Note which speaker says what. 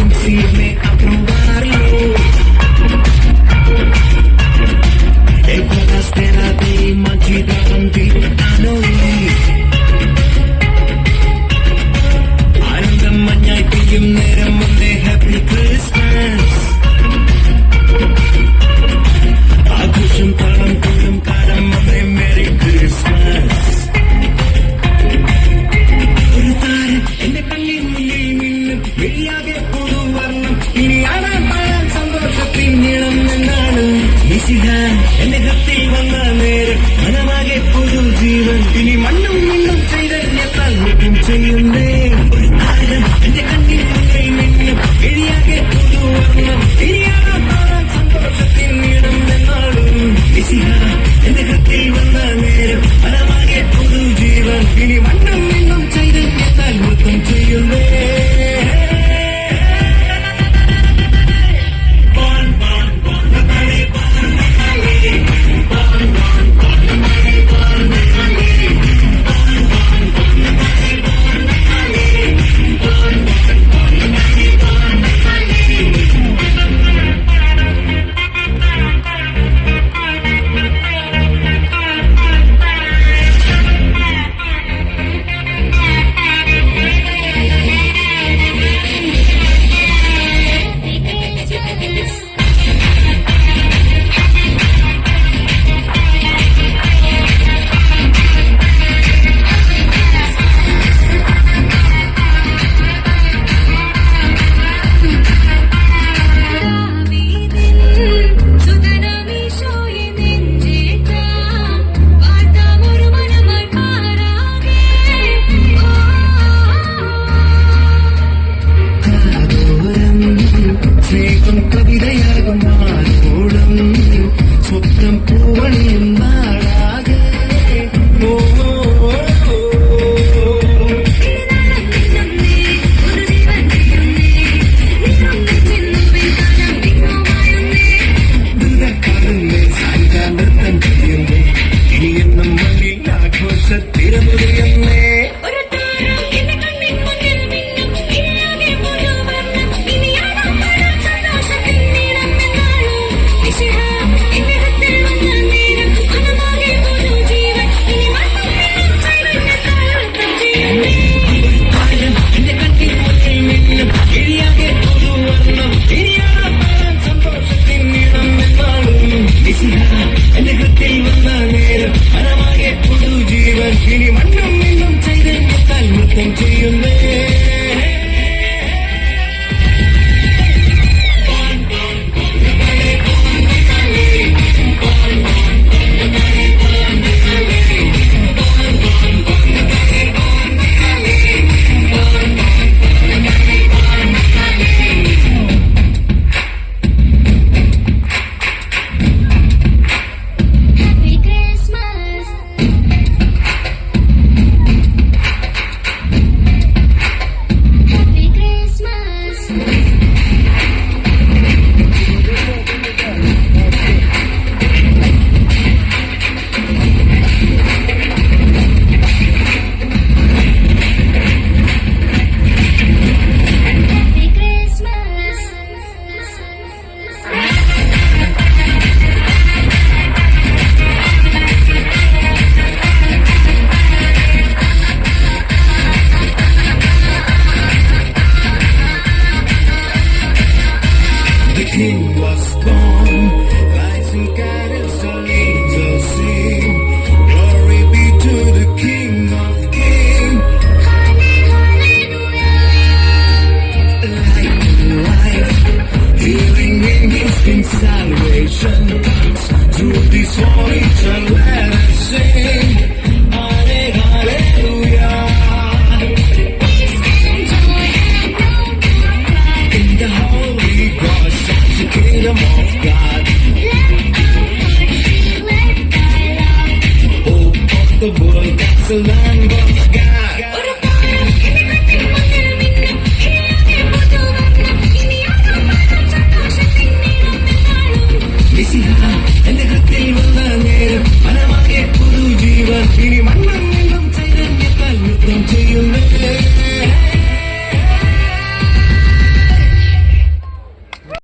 Speaker 1: Insieme a provarlo. E quella stella dei magi davanti a noi. ആനന്ദം മഞ്ഞായി പെയ്യും നേരം വന്നേ ഹാപ്പി ക്രിസ്മസ്. ആഘോഷം താളം കൊള്ളും കാലം വന്നേ മേരി ക്രിസ്മസ്. ഒരു താരം എന്റെ കണ്ണിൽ മുന്നിൽ നിന്നും വെളിയാകെ പുതുവർണ്ണം. ഇനി ആടാൻ പാടാൻ സന്തോഷത്തിൻ നീളം നിന്നാണ്. എന്റെ കത്തിൽ വന്ന നേരം മനമാകെ പുതുജീവൻ. ഇനി മണ്ണും മിണ്ണും ചൈതന്യത്താൽ മുഖം ചെയ്യുന്നേ. ഒരു താരം എന്റെ കണ്ണിൽ മുന്നിൽ നിന്നും വെളിയാകെ പുതുവർണ്ണം. ഇനി ആടാൻ പാടാൻ സന്തോഷത്തിൻ നീളം നിന്നാണ്. എന്റെ കത്തിൽ വന്ന നേരം മനമാകെ പുതുജീവൻ. ഇനി മണ്ണും മിണ്ണും ചൈതന്യത്താൽ മുഖം ചെയ്യുന്നേ. കവിതയാകും മാറോളം സ്വപ്നം പൂവണിയും നാടാകെ. നൃത്തം ചെയ്യുന്നേ ഇനി എന്നും മണ്ണിൽ ആഘോഷത്തിരമുറിയുന്നേ. എന്റെ കത്തിൽ വന്ന നേരം മനമാകെ പുതുജീവൻ. ഇനി മണ്ണും മിണ്ണും ചൈതന്യത്താൽ നൃത്തം ചെയ്യുന്നേ. King was born, lights and candles, all angels sing. Glory be to the King of Kings. Hallelujah. Light and life, healing in His King, salvation comes through this voice, and let us sing. Hallelujah. Peace and joy and no more cry. In the Holy Ghost, the kingdom of God. Let our hearts be led by love. Hope of the world, that's the Lamb of God. ഒരു താരം എന്റെ കത്തിൽ വന്നിൽ മിന്നും ഇനിയാകെ പുതുവർണ്ണം. ഇനി ആരും പാടാൻ സന്തോഷത്തിൻ നീളം എന്റെ ഹൃത്തിൽ